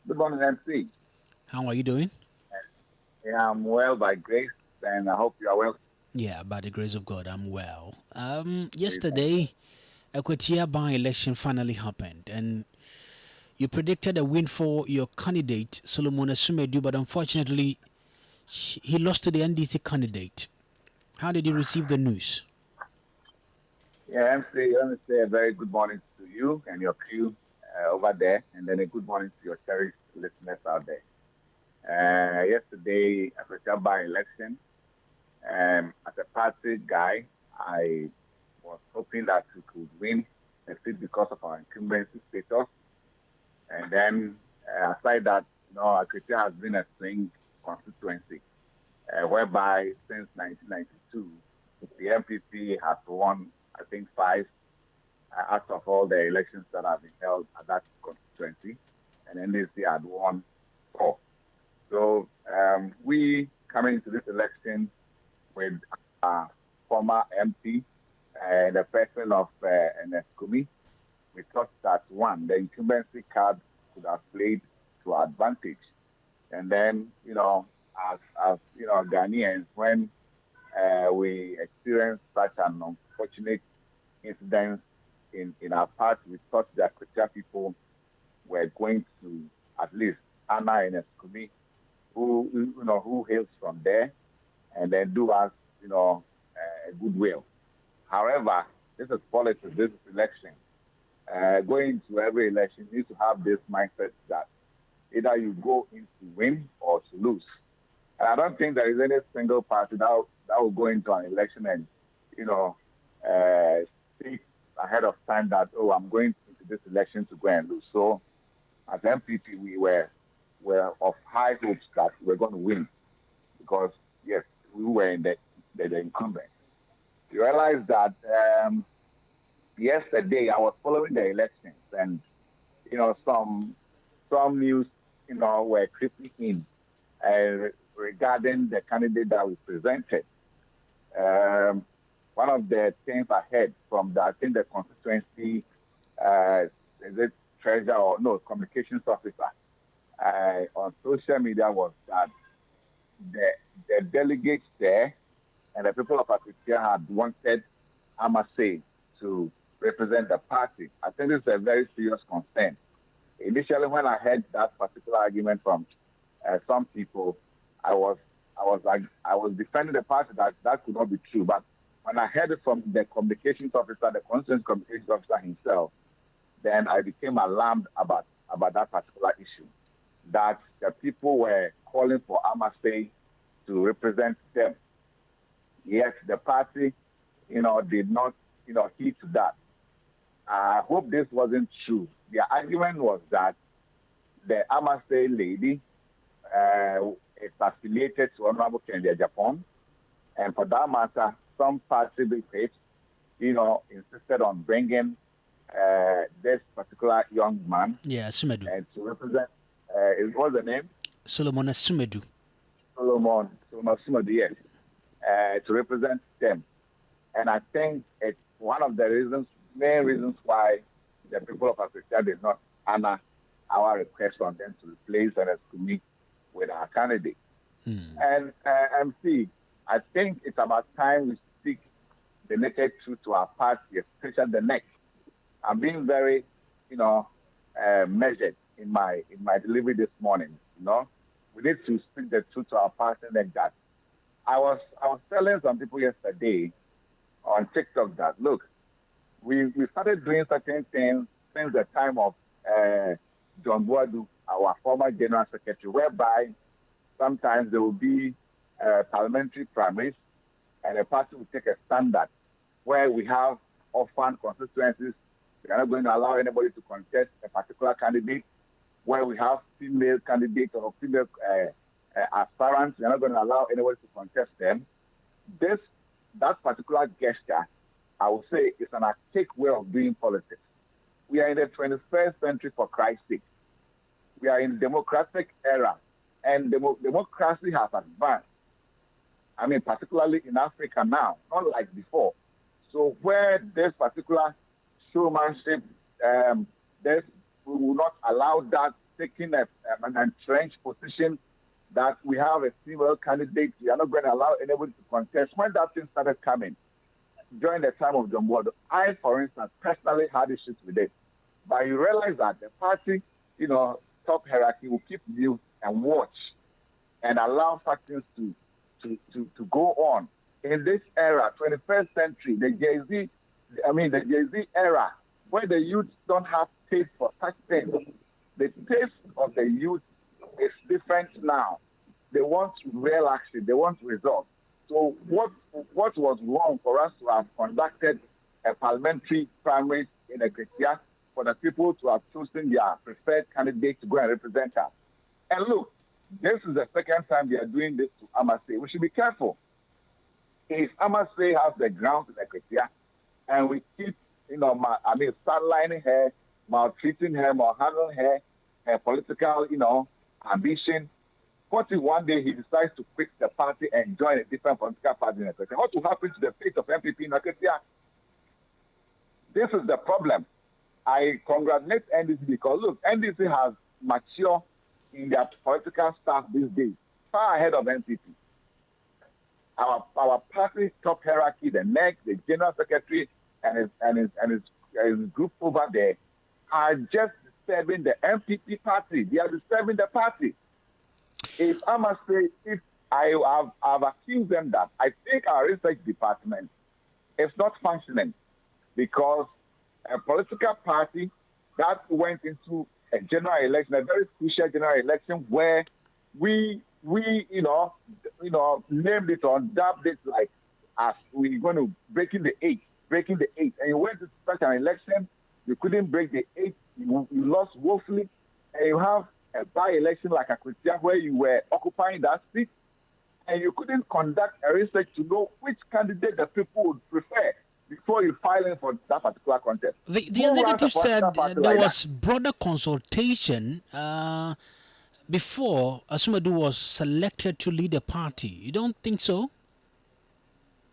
Good morning, MC. How are you doing? Yeah, I'm well by grace, and I hope you are well. Yeah, by the grace of God, I'm well. We thank God. Yesterday, Akwatia by-election finally happened, and you predicted a win for your candidate, Solomon Asumedu, but unfortunately, he lost to the NDC candidate. How did you receive the news? Yeah, MC, let me say a very good morning to you and your crew over there, and then a good morning to your cherished listeners out there. Yesterday, after by election, as a party guy, I was hoping that we could win the seat because of our incumbency status. And then, aside that, Akwatia has been a swing constituency. Whereby since 1992, the MPP has won, I think, five out of all the elections that have been held at that constituency, and NEC had won four. So we coming into this election with a former MP and the person of NEC, we thought that one, the incumbency card could have played to our advantage. And then, as Ghanaians, when we experienced such an unfortunate incident in our party, we thought that Akwatia people were going to at least honor and Eskumi, who hails from there, and then do us, goodwill. However, this is politics, this is election. Going to every election, you need to have this mindset that either you go in to win or to lose. And I don't think there is any single party that will go into an election and, you know, speak ahead of time that, oh, I'm going into this election to go and lose. So as MPP, we were of high hopes that we were going to win because, yes, we were in the incumbent. You realize that yesterday I was following the elections and, some news, were creeping in regarding the candidate that we presented. Um, One of the things I heard from I think the constituency, is it treasurer or no, communications officer on social media was that the, the delegates there and the people of Akwatia had wanted Amase to represent the party. I think this is a very serious concern. Initially, when I heard that particular argument from some people, I was I was defending the party that that could not be true. But when I heard it from the communications officer, the constituency communications officer himself, then I became alarmed about that particular issue. That the people were calling for Amase to represent them. Yet the party, did not, heed to that. I hope this wasn't true. The argument was that the Amase lady is affiliated to Honorable Kennedy Japan, and for that matter, some party groups, insisted on bringing this particular young man Yeah, Sumedu. and to represent. What's the name? Solomon Asumedu. Solomon Sumadi, yes, to represent them. And I think it's one of the main reasons why the people of Africa did not honor our request on them to replace and to with our candidate. And MC, I think it's about time we speak the naked truth to our party, especially the next. I'm being very, measured in my delivery this morning. We need to speak the truth to our party like that. I was telling some people yesterday on TikTok that look, we started doing certain things since the time of John Boadu, our former general secretary, whereby sometimes there will be parliamentary primaries and a party will take a standard where we have orphan constituencies. We are not going to allow anybody to contest a particular candidate. Where we have female candidates or female aspirants, we are not going to allow anybody to contest them. That particular gesture, I would say, is an archaic way of doing politics. We are in the 21st century, for Christ's sake. We are in democratic era, and democracy has advanced. I mean, particularly in Africa now, not like before. So where this particular showmanship, we will not allow that taking an entrenched position that we have a female candidate. We are not going to allow anybody to contest. When that thing started coming during the time of John Ward, I, for instance, personally had issues with it. But you realize that the party, top hierarchy will keep mute and watch and allow such things to go on. In this era, 21st century, the Jay-Z era, where the youth don't have taste for such things. The taste of the youth is different now. They want real action. They want results. So what was wrong for us to have conducted a parliamentary primary in Akwatia for the people to have chosen their preferred candidate to go and represent us? And look, this is the second time they are doing this to Amase. We should be careful. If Amase has the ground in Akwatia and we keep, sidelining her, maltreating her, malhandling her political, ambition, what if one day he decides to quit the party and join a different political party in Akwatia? What will happen to the fate of NPP in Akwatia? This is the problem. I congratulate NDC because, look, NDC has matured in their political staff these days, far ahead of NPP. Our party top hierarchy, the NEC, the General Secretary, and his group over there are just serving the NPP party. They are disturbing the party. If I must say, if I have accused them that I think our research department is not functioning because a political party that went into a general election, a very crucial general election, where we named it or dubbed it like as we're going to breaking the eight, and you went to such an election, you couldn't break the eight, you lost woefully, and you have a by-election like Akwatia where you were occupying that seat, and you couldn't conduct a research to know which candidate the people would prefer before you file in for that particular contest. The executive said there was broader consultation before Asumadu was selected to lead the party. You don't think so?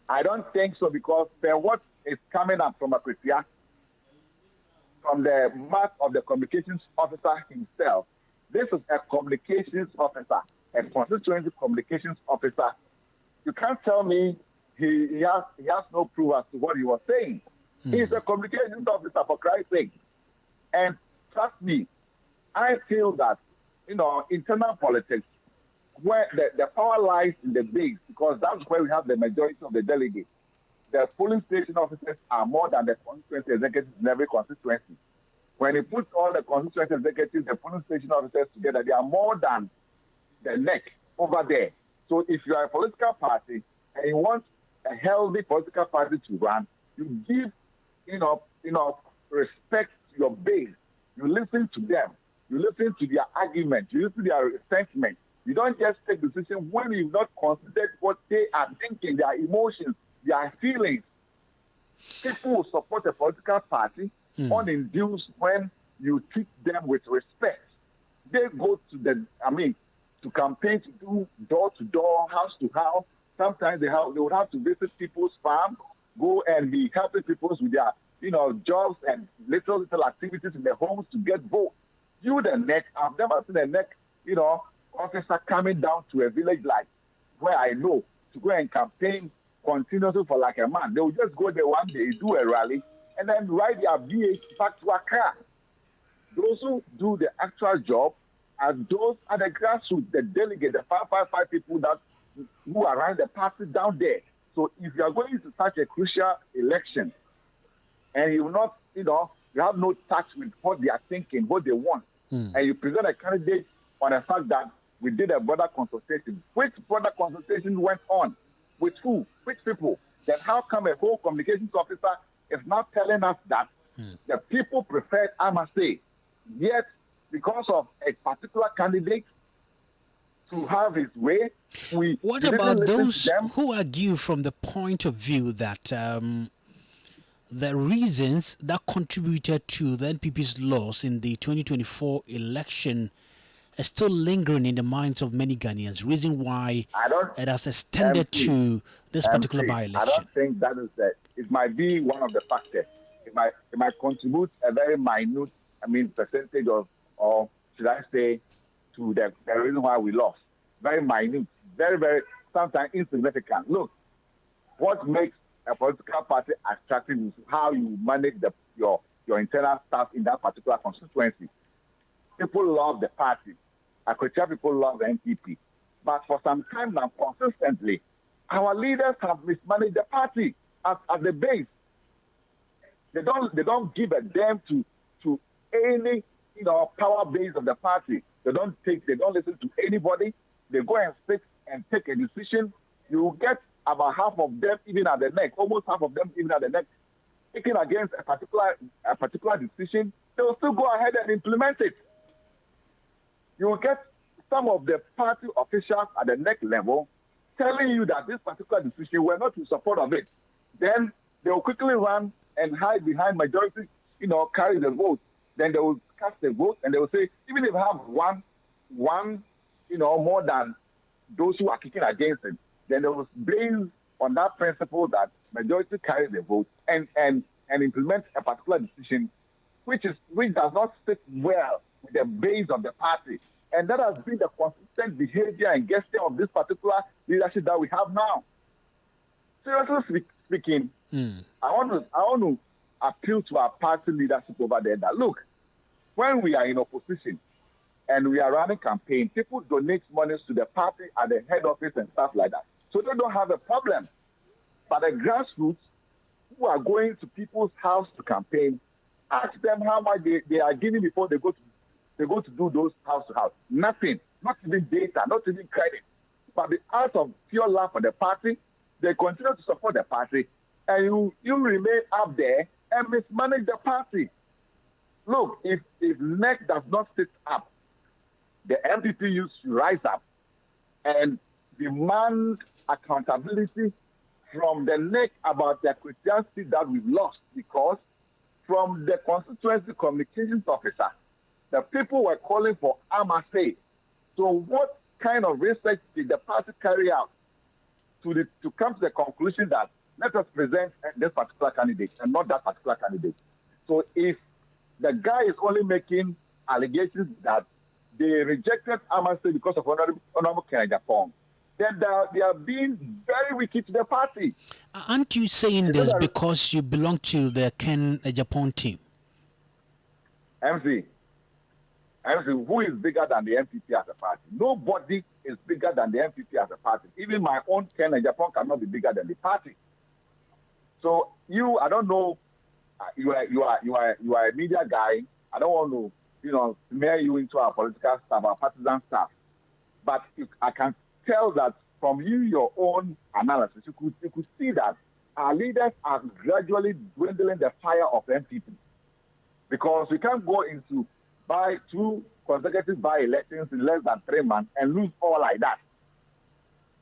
I don't think so because what is coming up from Akwatia, from the mouth of the communications officer himself, this is a communications officer, a constituency communications officer. You can't tell me he has no proof as to what he was saying. He's a communications officer, for Christ's sake. And trust me, I feel that, internal politics, where the power lies in the base, because that's where we have the majority of the delegates. The polling station officers are more than the constituency executives in every constituency. When you put all the constituency executives, the polling station officers together, they are more than the NEC over there. So if you are a political party and you want a healthy political party to run, you give, respect to your base. You listen to them. You listen to their argument. You listen to their resentment. You don't just take decisions when you've not considered what they are thinking, their emotions, their feelings. People will support a political party uninduced when you treat them with respect. They go to campaign, to do door to door, house to house. Sometimes they would have to visit people's farm, go and be helping people with their, jobs and little activities in their homes to get votes. You, the NEC, I've never seen a NEC, officer coming down to a village like where I know to go and campaign continuously for like a month. They will just go there one day, do a rally, and then ride their VH back to Accra. Those who do the actual job are those at the grassroots, the delegate, the 555 people who are around the party down there. So if you are going to such a crucial election and you not, you have no touch with what they are thinking, what they want, and you present a candidate on the fact that we did a broader consultation. Which broader consultation went on? With who? Which people? Then how come a whole communications officer is not telling us that the people preferred Amase, yet because of a particular candidate to have his way, what about those who argue from the point of view that the reasons that contributed to the NPP's loss in the 2024 election are still lingering in the minds of many Ghanaians, reason why it has extended to this particular by-election? I don't think that is it. It might be one of the factors. It might contribute a very minute, percentage of should I say, to the reason why we lost. Very minute, very, sometimes insignificant. Look, what makes a political party attractive is how you manage your internal staff in that particular constituency. People love the party. Akwatia people love the NPP. But for some time now, consistently, our leaders have mismanaged the party at the base. They don't give a damn to any power base of the party. They don't listen to anybody. They go and sit and take a decision. You will get about half of them even at the neck, almost half of them even at the neck, taking against a particular decision. They will still go ahead and implement it. You will get some of the party officials at the neck level telling you that this particular decision we're not in support of it. Then they will quickly run and hide behind majority, carry the vote. Then they will cast the vote and they will say, even if we have one, more than those who are kicking against it, then they will base on that principle that majority carry the vote and implement a particular decision which does not sit well with the base of the party. And that has been the consistent behavior and gesture of this particular leadership that we have now. Seriously speaking, I want to appeal to our party leadership over there that, look, when we are in opposition and we are running campaign, people donate monies to the party at the head office and stuff like that. So they don't have a problem. But the grassroots who are going to people's house to campaign, ask them how much they are giving before they go to do those house to house. Nothing, not even data, not even credit. But out of pure love for the party, they continue to support the party, and you remain up there and mismanage the party. Look, if NEC does not sit up, the MPP youth should rise up and demand accountability from the NEC about the Akwatia seat that we've lost, because from the constituency communications officer, the people were calling for Amase. So what kind of research did the party carry out to come to the conclusion that let us present this particular candidate and not that particular candidate? So if the guy is only making allegations that they rejected Amase because of Honorable Ken Japan, then they are being very wicked to the party. Aren't you saying this because you belong to the Ken Japan team? MC, who is bigger than the NPP as a party? Nobody is bigger than the NPP as a party. Even my own Ken Japan cannot be bigger than the party. So I don't know. You are a media guy. I don't want to, smear you into our political staff, our partisan staff. But I can tell that from your own analysis, you could see that our leaders are gradually dwindling the fire of NPP, because we can't go into two consecutive by-elections in less than 3 months and lose all like that.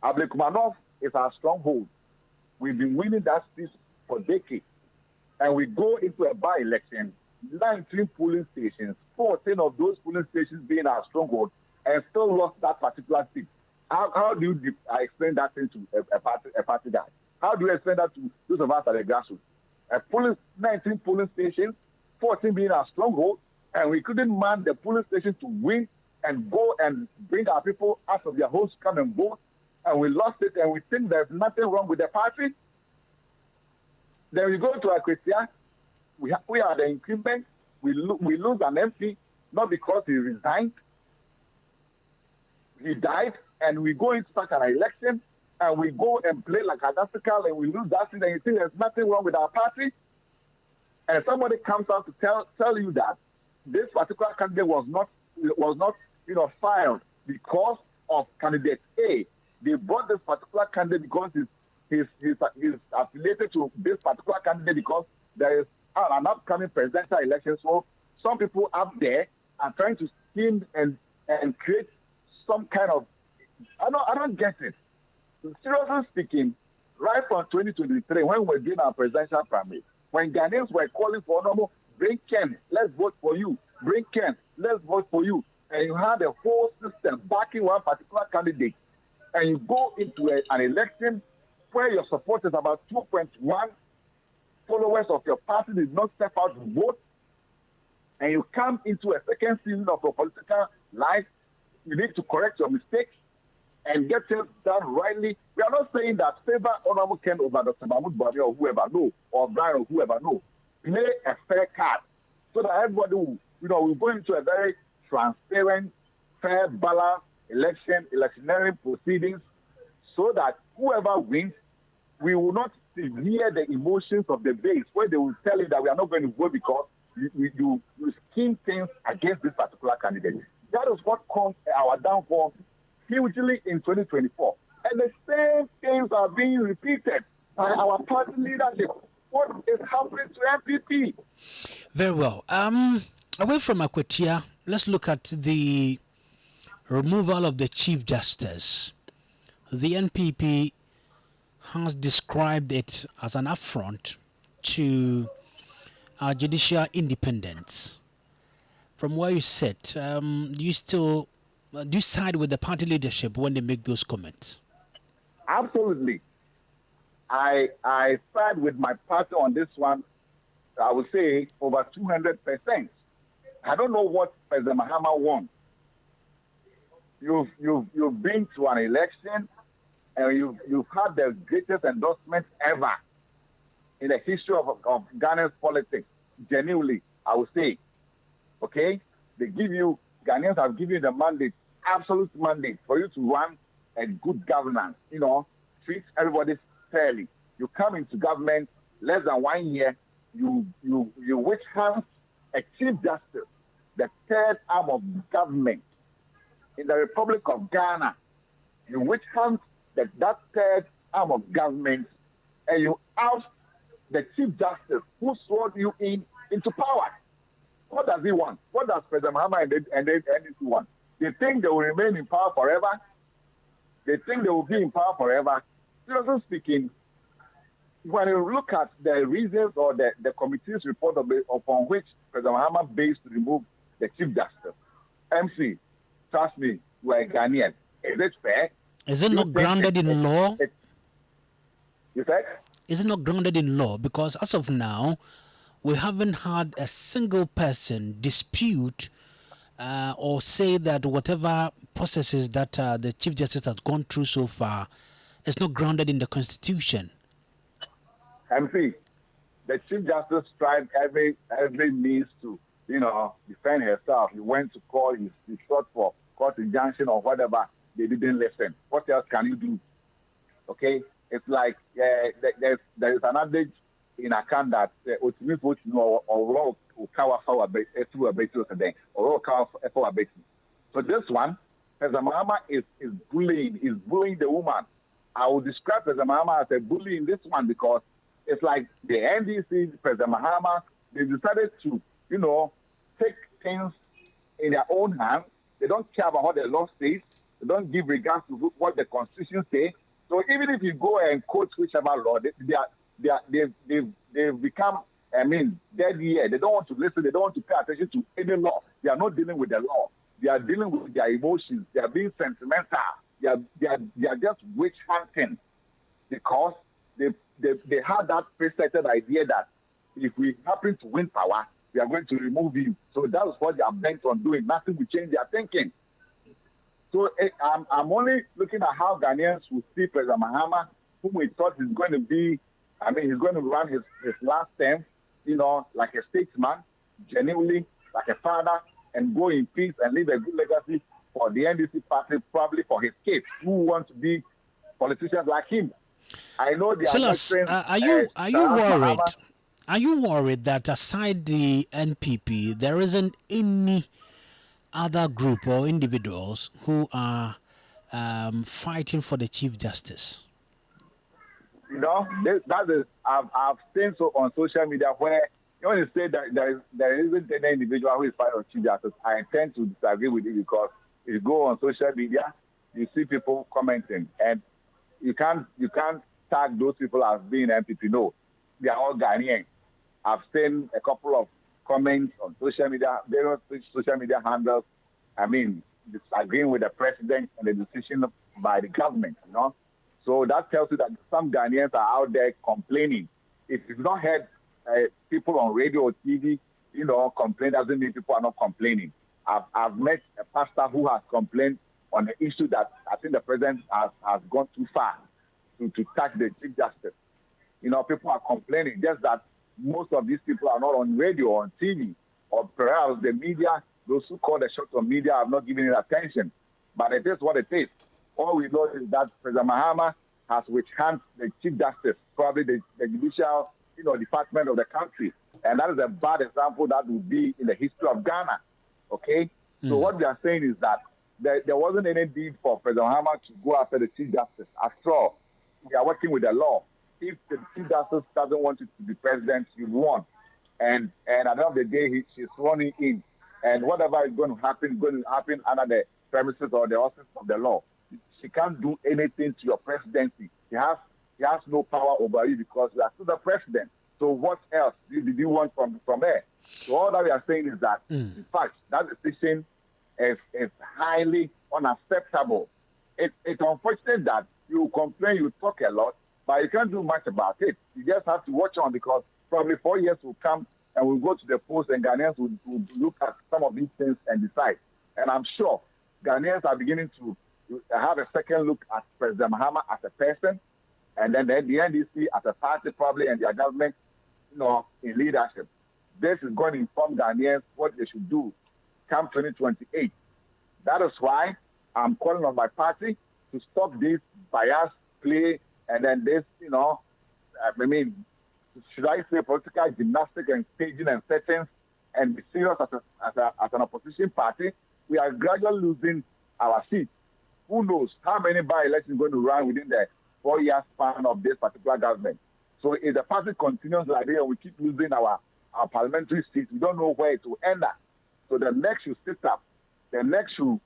Ablekuma North is our stronghold. We've been winning that seat for decades. And we go into a by-election, 19 polling stations, 14 of those polling stations being our stronghold, and still lost that particular seat. How do you explain that thing to a party guy? How do you explain that to those of us at the grassroots? 19 polling stations, 14 being our stronghold, and we couldn't man the polling stations to win and go and bring our people out of their homes to come and vote, and we lost it, and we think there's nothing wrong with the party. Then we go to Akwatia, we are the incumbent, we lose an MP, not because he resigned, he died, and we go into such an election, and we go and play like a African, and we lose that seat, and you think there's nothing wrong with our party, and somebody comes out to tell you that this particular candidate was not filed because of candidate A. They brought this particular candidate because he's affiliated to this particular candidate because there is an upcoming presidential election. So some people up there are trying to scheme and create some kind of. I don't get it. Seriously speaking, right from 2023, when we were doing our presidential primary, when Ghanaians were calling for normal, bring Ken, let's vote for you. Bring Ken, let's vote for you. And you had a whole system backing one particular candidate. And you go into an election where your support is about 2.1 followers of your party did not step out to vote. and you come into a second season of your political life, you need to correct your mistakes and get things done rightly. We are not saying that favor Honorable Ken over Dr. Mahmoud Bami or whoever, no, or Brian or whoever, no. Play a fair card so that everybody will, will go into a very transparent, fair, balanced electioneering proceedings so that whoever wins, we will not hear the emotions of the base where they will tell you that we are not going to vote because you scheme things against this particular candidate. That is what caused our downfall hugely in 2024. And the same things are being repeated by our party leadership. What is happening to NPP? Very well. Away from Akwatia, let's look at the removal of the Chief Justice. The NPP has described it as an affront to our judicial independence. From where you sit, do you side with the party leadership when they make those comments? Absolutely. I side with my party on this one. I would say over 200%. I don't know what President Mahama wants. You've been to an election and you've had the greatest endorsement ever in the history of Ghana's politics. Genuinely, I would say. Okay? Ghanaians have given you the mandate, absolute mandate, for you to run a good governance, treat everybody fairly. You come into government less than 1 year, you witch hunt a Chief Justice, the third arm of government in the Republic of Ghana. You witch hunt that third arm of government, and you oust the Chief Justice who swore you into power. What does he want? What does President Mahama and the NEC want? They think they will remain in power forever. They think they will be in power forever. Seriously speaking, when you look at the reasons or the committee's report upon which President Mahama based to remove the Chief Justice, MC, trust me, you are a Ghanaian. Is it fair? Is it not grounded in law? You said? Is it not grounded in law? Because as of now, we haven't had a single person dispute or say that whatever processes that the Chief Justice has gone through so far is not grounded in the Constitution. MC, the Chief Justice tried every means to, defend herself. He went to court, he sought for court injunction or whatever. They didn't listen. What else can you do? Okay? It's like there is an adage in Accra that so this one, President Mahama is bullying the woman. I would describe President Mahama as a bully in this one because it's like the NDC, President Mahama, they decided to, take things in their own hands. They don't care about what the law says. They don't give regards to what the Constitution says. So even if you go and quote whichever law, they've become, dead ear. They don't want to listen. They don't want to pay attention to any law. They are not dealing with the law. They are dealing with their emotions. They are being sentimental. They are just witch hunting because they had that presetted idea that if we happen to win power, we are going to remove you. So that is what they are bent on doing. Nothing will change their thinking. So I'm only looking at how Ghanaians will see President Mahama, whom we thought is going to be, he's going to run his last term, like a statesman, genuinely, like a father, and go in peace and leave a good legacy for the NDC party, probably for his kids, who want to be politicians like him. I know they are you worried? Are you worried that aside the NPP, there isn't any other group or individuals who are fighting for the Chief Justice? That is, I've seen so on social media where when you say that there isn't any individual who is fighting for Chief Justice, I intend to disagree with you because if you go on social media, you see people commenting, and you can't tag those people as being NPP. No, they are all Ghanaian. I've seen a couple of comments on social media, various social media handles, disagreeing with the president and the decision by the government, So that tells you that some Ghanaians are out there complaining. If you've not heard people on radio or TV, complain doesn't mean people are not complaining. I've met a pastor who has complained on the issue that I think the president has gone too far to touch the Chief Justice. People are complaining, just that most of these people are not on radio or on TV, or perhaps the media, those who call the shots on media, have not given it attention. But it is what it is. All we know is that President Mahama has withheld the Chief Justice, probably the judicial department of the country. And that is a bad example that will be in the history of Ghana. Okay? So what we are saying is that there wasn't any need for President Mahama to go after the Chief Justice. After all, we are working with the law. If the Chief Justice doesn't want you to be president, you won. And at the end of the day, she's running in. And whatever is going to happen under the premises or the auspices of the law. She can't do anything to your presidency. She has no power over you because you are still the president. So what else did you want from her? So all that we are saying is that, in fact, that decision is highly unacceptable. It's unfortunate that you complain, you talk a lot, but you can't do much about it. You just have to watch on, because probably 4 years will come and we'll go to the polls and Ghanaians will look at some of these things and decide. And I'm sure Ghanaians are beginning to have a second look at President Mahama as a person, and then the NDC as a party probably, and their government, in leadership. This is going to inform Ghanaians what they should do come 2028. That is why I'm calling on my party to stop this bias play and then this, should I say political gymnastics and staging and settings, and be serious as an opposition party. We are gradually losing our seats. Who knows how many by-elections are going to run within the 4-year span of this particular government. So if the party continues like this and we keep losing our parliamentary seats, we don't know where it will end up. So the next should sit up. The next should,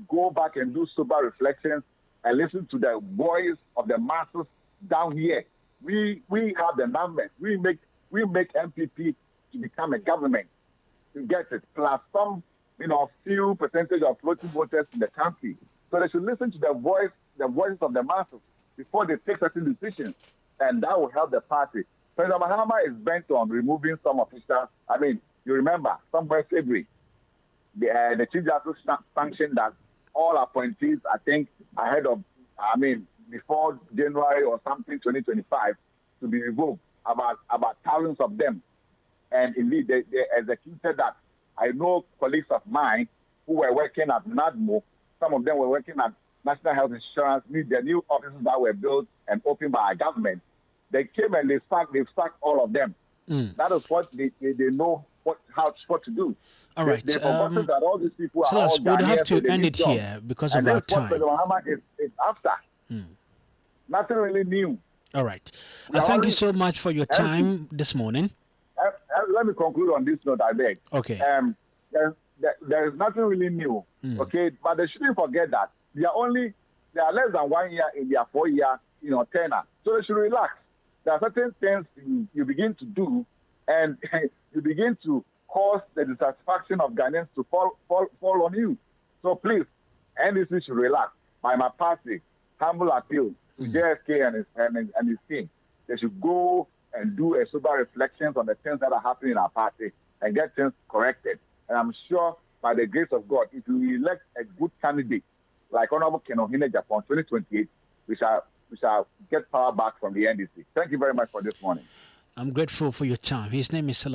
go back and do sober reflections and listen to the voice of the masses down here. We have the numbers. We make NPP to become a government. You get it? Plus some, few percentage of floating voters in the country. So they should listen to the voices of the masses before they take certain decisions, and that will help the party. President Mahama is bent on removing some officials. I mean, you remember, somewhere February, the Chief Justice sanctioned that all appointees, I think, before January or something, 2025, to be revoked, about thousands of them. And indeed, they executed that. I know colleagues of mine who were working at NADMO, some of them were working at National Health Insurance, the new offices that were built and opened by our government. They came and they've sacked all of them. That is what they know what to do. All right. They forgotten that all these people are all we'll have to Ghanaians, end it here because of our time. And what President Mahama is after. Nothing really new. All right. Thank you so much for your time this morning. Let me conclude on this note, I beg. Okay. There is nothing really new, okay? But they shouldn't forget that they are less than 1 year in their 4-year, tenure. So they should relax. There are certain things you begin to do, and you begin to cause the dissatisfaction of Ghanaians to fall on you. So please, NDC should relax. By my party, humble appeal to JSK and his team. They should go and do a sober reflections on the things that are happening in our party and get things corrected. And I'm sure by the grace of God, if we elect a good candidate like Honorable Kenohine Japan 2028, we shall get power back from the NDC. Thank you very much for this morning. I'm grateful for your time. His name is